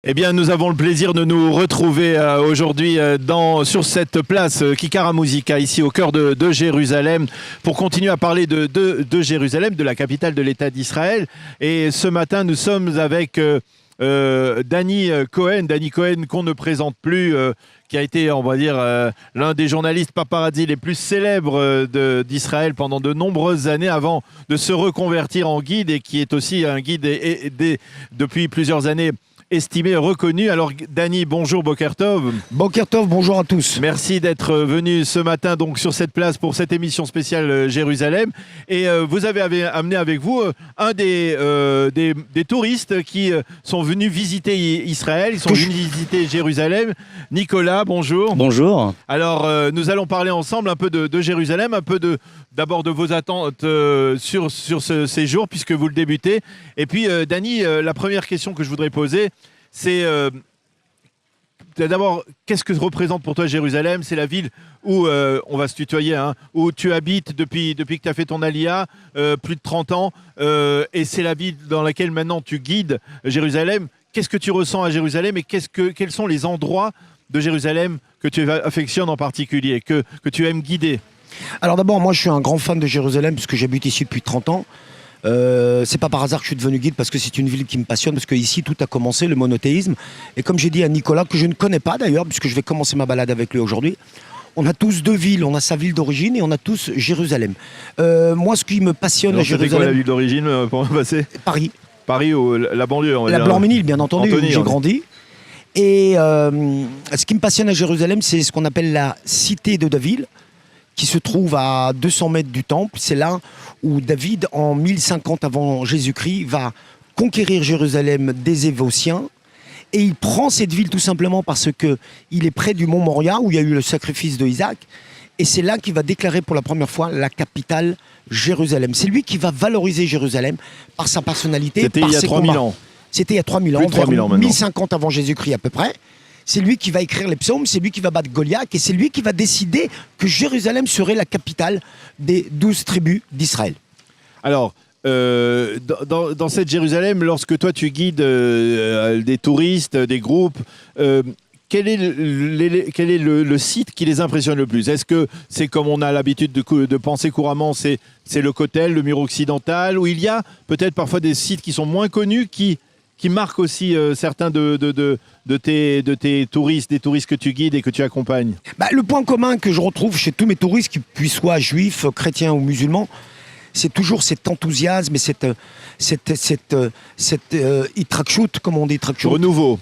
Eh bien, nous avons le plaisir de nous retrouver aujourd'hui sur cette place Kikara Musica, ici au cœur de Jérusalem, pour continuer à parler de Jérusalem, de la capitale de l'État d'Israël. Et ce matin, nous sommes avec Danny Cohen qu'on ne présente plus, qui a été, on va dire, l'un des journalistes paparazzi les plus célèbres d'Israël pendant de nombreuses années avant de se reconvertir en guide, et qui est aussi un guide depuis plusieurs années estimé, reconnu. Alors Danny, bonjour, Boker Tov. Boker Tov, bonjour à tous. Merci d'être venu ce matin donc sur cette place pour cette émission spéciale Jérusalem. Et vous avez amené avec vous un des touristes qui sont venus visiter Israël, ils sont venus visiter Jérusalem. Nicolas, bonjour. Bonjour. Alors nous allons parler ensemble un peu de Jérusalem, un peu d'abord de vos attentes sur ce séjour, puisque vous le débutez. Et puis Danny, la première question que je voudrais poser, c'est d'abord, qu'est-ce que représente pour toi Jérusalem? C'est la ville où, on va se tutoyer, hein, où tu habites depuis que tu as fait ton Aliyah, plus de 30 ans, et c'est la ville dans laquelle maintenant tu guides Jérusalem. Qu'est-ce que tu ressens à Jérusalem, et quels sont les endroits de Jérusalem que tu affectionnes en particulier, que tu aimes guider? Alors d'abord, moi je suis un grand fan de Jérusalem puisque j'habite ici depuis 30 ans. C'est pas par hasard que je suis devenu guide, parce que c'est une ville qui me passionne, parce qu'ici tout a commencé, le monothéisme. Et comme j'ai dit à Nicolas, que je ne connais pas d'ailleurs, puisque je vais commencer ma balade avec lui aujourd'hui, on a tous deux villes, on a sa ville d'origine et on a tous Jérusalem. Moi, ce qui me passionne à Jérusalem... C'était quoi la ville d'origine pour passer? Paris. Paris ou la banlieue? La Blanc-Ménil, bien entendu, où j'ai grandi. Et ce qui me passionne à Jérusalem, c'est ce qu'on appelle la cité de David, qui se trouve à 200 mètres du temple. C'est là où David, en 1050 avant Jésus-Christ, va conquérir Jérusalem des Évotiens. Et il prend cette ville tout simplement parce qu'il est près du mont Moria, où il y a eu le sacrifice de Isaac. Et c'est là qu'il va déclarer pour la première fois la capitale, Jérusalem. C'est lui qui va valoriser Jérusalem par sa personnalité, C'était par il y a ses 3000 combats. ans. C'était il y a 3000 ans, vers 1050 avant Jésus-Christ à peu près. C'est lui qui va écrire les psaumes, c'est lui qui va battre Goliath, et c'est lui qui va décider que Jérusalem serait la capitale des 12 tribus d'Israël. Alors, dans cette Jérusalem, lorsque toi tu guides des touristes, des groupes, quel est le site qui les impressionne le plus? Est-ce que c'est, comme on a l'habitude de penser couramment, c'est le Kotel, le mur occidental, ou il y a peut-être parfois des sites qui sont moins connus, qui marquent aussi certains de tes touristes, des touristes que tu guides et que tu accompagnes? Le point commun que je retrouve chez tous mes touristes, qu'ils soient juifs, chrétiens ou musulmans, c'est toujours cet enthousiasme et cette itrakshut, comme on dit, itrakshut. Renouveau.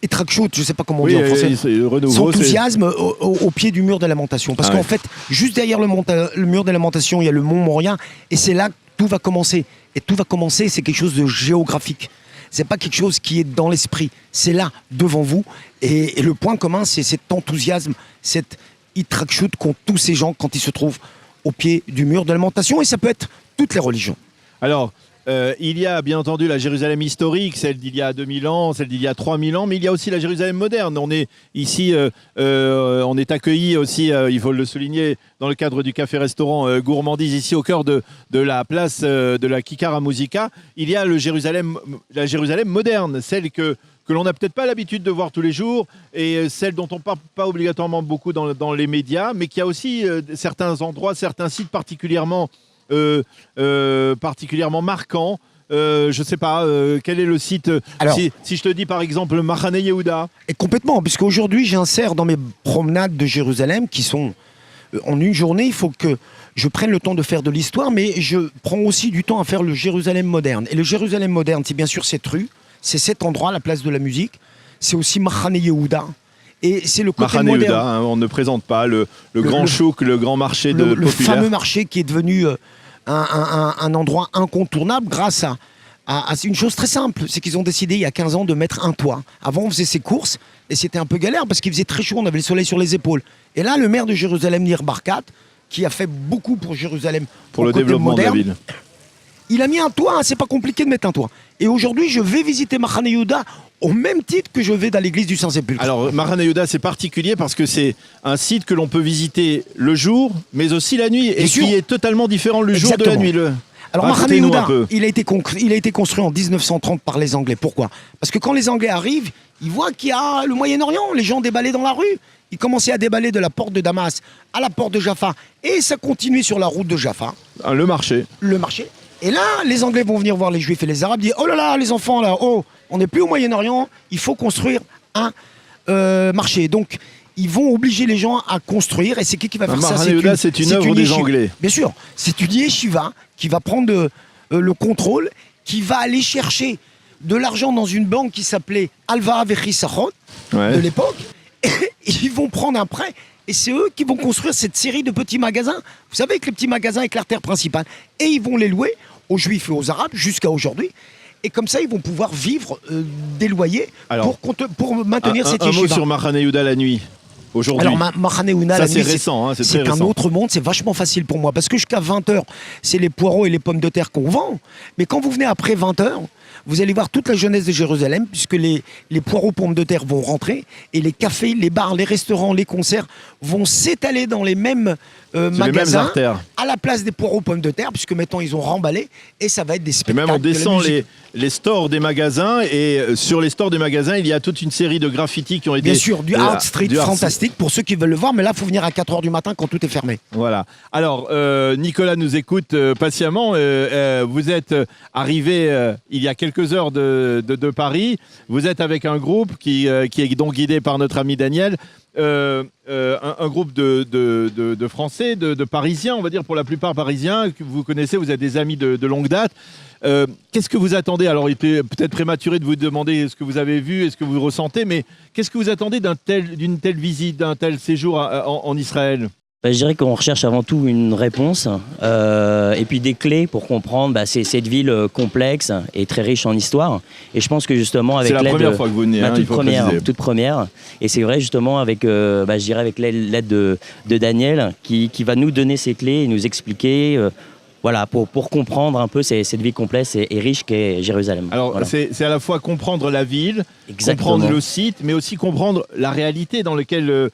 Itrakshut, je ne sais pas comment on dit en français. Cet enthousiasme au pied du mur des lamentations. Parce qu'en fait, juste derrière le mur des lamentations, il y a le mont Moria, et c'est là que tout va commencer. Et tout va commencer, c'est quelque chose de géographique. C'est pas quelque chose qui est dans l'esprit. C'est là, devant vous. Et le point commun, c'est cet enthousiasme, cette itrakshut qu'ont tous ces gens quand ils se trouvent au pied du mur de lamentation. Et ça peut être toutes les religions. Alors, il y a bien entendu la Jérusalem historique, celle d'il y a 2000 ans, celle d'il y a 3000 ans, mais il y a aussi la Jérusalem moderne. On est ici, on est accueillis aussi, il faut le souligner, dans le cadre du café-restaurant Gourmandise, ici au cœur de la place de la Kikara Musica. Il y a la Jérusalem moderne, celle que l'on n'a peut-être pas l'habitude de voir tous les jours, et celle dont on ne parle pas obligatoirement beaucoup dans les médias, mais qui a aussi certains endroits, certains sites particulièrement marquant. Je ne sais pas, quel est le site? Alors, si je te dis par exemple Machane Yehuda. Et complètement, puisque aujourd'hui j'insère dans mes promenades de Jérusalem, qui sont en une journée, il faut que je prenne le temps de faire de l'histoire, mais je prends aussi du temps à faire le Jérusalem moderne. Et le Jérusalem moderne, c'est bien sûr cette rue, c'est cet endroit, la place de la musique, c'est aussi Machane Yehuda. Et c'est le côté moderne. Yehuda, hein, on ne présente pas le grand chouk, le grand marché populaire. Le fameux marché qui est devenu un endroit incontournable grâce à une chose très simple. C'est qu'ils ont décidé il y a 15 ans de mettre un toit. Avant, on faisait ses courses et c'était un peu galère parce qu'il faisait très chaud, on avait le soleil sur les épaules. Et là, le maire de Jérusalem, Nir Barkat, qui a fait beaucoup pour Jérusalem, pour le développement moderne, de la ville, il a mis un toit, hein, c'est pas compliqué de mettre un toit. Et aujourd'hui, je vais visiter Machane Yehuda au même titre que je vais dans l'église du Saint-Sépulcre. Alors, Machane Yehuda, c'est particulier parce que c'est un site que l'on peut visiter le jour, mais aussi la nuit, et qui est totalement différent le jour de la nuit. Alors Mahane Yehuda, il a été construit en 1930 par les Anglais. Pourquoi? Parce que quand les Anglais arrivent, ils voient qu'il y a le Moyen-Orient, les gens déballaient dans la rue. Ils commençaient à déballer de la porte de Damas à la porte de Jaffa. Et ça continuait sur la route de Jaffa. Le marché. Le marché. Et là, les Anglais vont venir voir les Juifs et les Arabes, dire « Oh là là, les enfants, là, oh, on n'est plus au Moyen-Orient, il faut construire un marché. » Donc, ils vont obliger les gens à construire. Et c'est qui va faire ça? C'est une œuvre des Anglais. Bien sûr. C'est une yeshiva qui va prendre le contrôle, qui va aller chercher de l'argent dans une banque qui s'appelait Alva Vechisachon de l'époque. Et ils vont prendre un prêt. Et c'est eux qui vont construire cette série de petits magasins. Vous savez, avec les petits magasins avec l'artère principale. Et ils vont les louer aux Juifs et aux Arabes jusqu'à aujourd'hui. Et comme ça, ils vont pouvoir vivre des loyers pour maintenir cette yeshiva. Un mot sur Mahane Yehuda la nuit. Aujourd'hui. Alors, Mahane Yehuda, la nuit, c'est récent, hein, c'est un autre monde, c'est vachement facile pour moi. Parce que jusqu'à 20h, c'est les poireaux et les pommes de terre qu'on vend. Mais quand vous venez après 20h, vous allez voir toute la jeunesse de Jérusalem, puisque les poireaux, pommes de terre vont rentrer, et les cafés, les bars, les restaurants, les concerts vont s'étaler dans les mêmes magasins, à la place des poireaux, pommes de terre, puisque maintenant ils ont remballé, et ça va être des spectacles. Et même on descend les stores des magasins, et sur les stores des magasins, il y a toute une série de graffitis qui ont été... Bien sûr, du art street fantastique, pour ceux qui veulent le voir, mais là, il faut venir à 4h du matin quand tout est fermé. Voilà. Alors, Nicolas nous écoute patiemment. Vous êtes arrivé il y a quelques heures de Paris. Vous êtes avec un groupe qui est donc guidé par notre ami Daniel. Un groupe de Français, de Parisiens, on va dire pour la plupart Parisiens, que vous connaissez, vous êtes des amis de longue date. Qu'est-ce que vous attendez? Alors, il est peut-être prématuré de vous demander ce que vous avez vu et ce que vous ressentez, mais qu'est-ce que vous attendez d'une telle visite, d'un tel séjour en Israël? Je dirais qu'on recherche avant tout une réponse et puis des clés pour comprendre cette ville complexe et très riche en histoire. Et je pense que justement avec l'aide... C'est la première fois que vous venez, toute première. Et c'est vrai justement avec, je dirais avec l'aide de Daniel qui va nous donner ces clés et nous expliquer... Voilà, pour comprendre un peu cette vie complexe et riche qu'est Jérusalem. Alors, voilà. C'est à la fois comprendre la ville, comprendre le site, mais aussi comprendre la réalité dans laquelle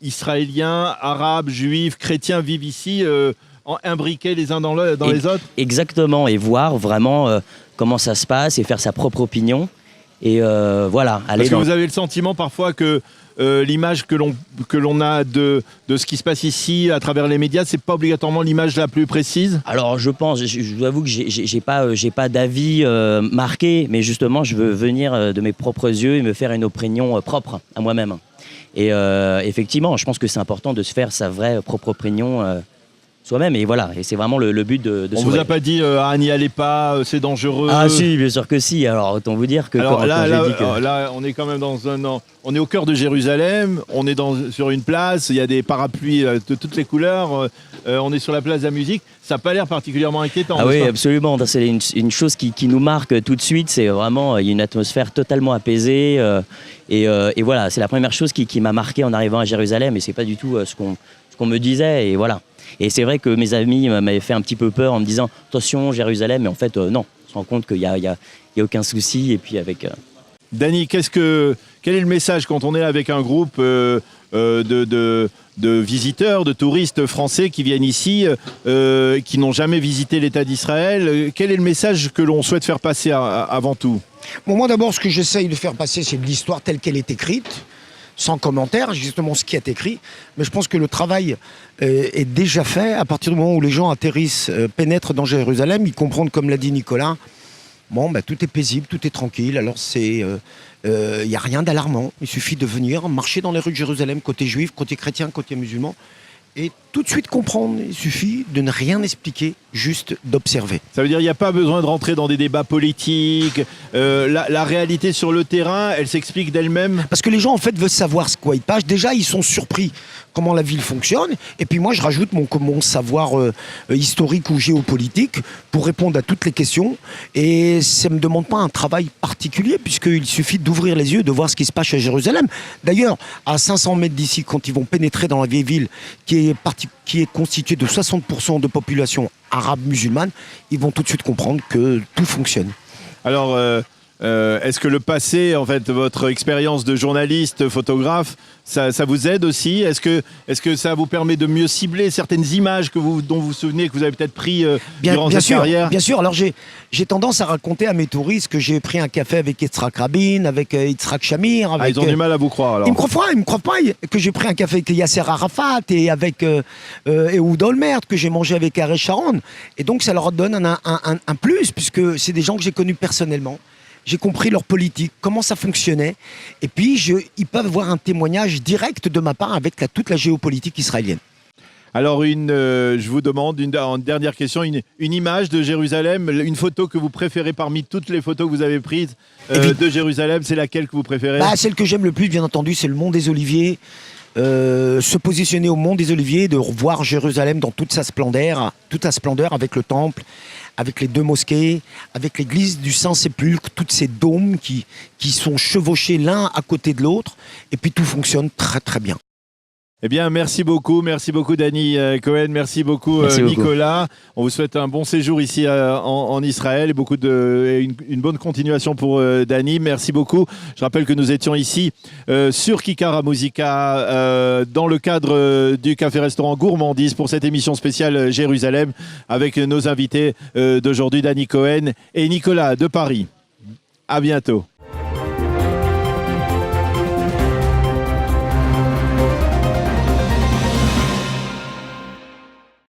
Israéliens, Arabes, Juifs, chrétiens vivent ici, imbriqués les uns dans les autres. Exactement, et voir vraiment comment ça se passe et faire sa propre opinion. Et voilà. Parce que vous avez le sentiment parfois que l'image que l'on a de ce qui se passe ici à travers les médias, c'est pas obligatoirement l'image la plus précise. Alors je pense, je vous avoue que j'ai pas d'avis marqué, mais justement je veux venir de mes propres yeux et me faire une opinion propre à moi-même. Et effectivement, je pense que c'est important de se faire sa vraie propre opinion soi-même, et voilà, et c'est vraiment le but de On vous a pas dit n'y allez pas, c'est dangereux? Ah si, bien sûr que si. Alors autant vous dire que là, on est quand même on est au cœur de Jérusalem, on est sur une place, il y a des parapluies de toutes les couleurs, on est sur la place de la musique. Ça n'a pas l'air particulièrement inquiétant. Ah oui, absolument. C'est une chose qui nous marque tout de suite. C'est vraiment une atmosphère totalement apaisée. Et voilà, c'est la première chose qui m'a marqué en arrivant à Jérusalem. Et c'est pas du tout ce qu'on me disait. Et voilà. Et c'est vrai que mes amis m'avaient fait un petit peu peur en me disant attention Jérusalem, mais en fait non, on se rend compte qu'il y a aucun souci. Et puis avec Dany, quel est le message quand on est avec un groupe de visiteurs, de touristes français qui viennent ici, qui n'ont jamais visité l'État d'Israël? Quel est le message que l'on souhaite faire passer avant tout? Bon, moi d'abord, ce que j'essaye de faire passer, c'est de l'histoire telle qu'elle est écrite, sans commentaire, justement ce qui est écrit. Mais je pense que le travail est déjà fait. À partir du moment où les gens atterrissent, pénètrent dans Jérusalem, ils comprennent, comme l'a dit Nicolas, bon, tout est paisible, tout est tranquille. Alors il n'y a rien d'alarmant. Il suffit de venir marcher dans les rues de Jérusalem, côté juif, côté chrétien, côté musulman, et tout de suite comprendre. Il suffit de ne rien expliquer, juste d'observer. Ça veut dire qu'il n'y a pas besoin de rentrer dans des débats politiques. La réalité sur le terrain, elle s'explique d'elle-même. Parce que les gens, en fait, veulent savoir ce quoi ils passent. Déjà, ils sont surpris comment la ville fonctionne. Et puis moi, je rajoute mon savoir historique ou géopolitique pour répondre à toutes les questions. Et ça ne me demande pas un travail particulier, puisqu'il suffit d'ouvrir les yeux, de voir ce qui se passe à Jérusalem. D'ailleurs, à 500 mètres d'ici, quand ils vont pénétrer dans la vieille ville, qui est constituée de 60% de population arabe musulmane, ils vont tout de suite comprendre que tout fonctionne. Alors, Est-ce que le passé, en fait, votre expérience de journaliste, photographe, ça vous aide aussi? Est-ce que ça vous permet de mieux cibler certaines images dont vous vous souvenez, que vous avez peut-être pris durant cette carrière? Bien sûr. Alors j'ai tendance à raconter à mes touristes que j'ai pris un café avec Yitzhak Rabin, avec Yitzhak Shamir. Avec, ils ont du mal à vous croire alors. Ils me croient pas que j'ai pris un café avec Yasser Arafat et avec Ehud Olmert, que j'ai mangé avec Ariel Sharon. Et donc ça leur donne un plus, puisque c'est des gens que j'ai connus personnellement. J'ai compris leur politique, comment ça fonctionnait. Et puis, ils peuvent voir un témoignage direct de ma part avec toute la géopolitique israélienne. Alors, je vous demande, en dernière question, une image de Jérusalem, une photo que vous préférez parmi toutes les photos que vous avez prises de Jérusalem, c'est laquelle que vous préférez? Celle que j'aime le plus, bien entendu, c'est le Mont des Oliviers. Se positionner au Mont des Oliviers, de revoir Jérusalem dans toute sa splendeur avec le temple, avec les 2 mosquées, avec l'église du Saint-Sépulcre, tous ces dômes qui sont chevauchés l'un à côté de l'autre, et puis tout fonctionne très très bien. Eh bien, merci beaucoup Danny Cohen, merci beaucoup Nicolas. On vous souhaite un bon séjour ici en Israël et une bonne continuation pour Danny. Merci beaucoup. Je rappelle que nous étions ici sur Kikara Musica dans le cadre du café-restaurant Gourmandise pour cette émission spéciale Jérusalem avec nos invités d'aujourd'hui, Danny Cohen et Nicolas de Paris. À bientôt.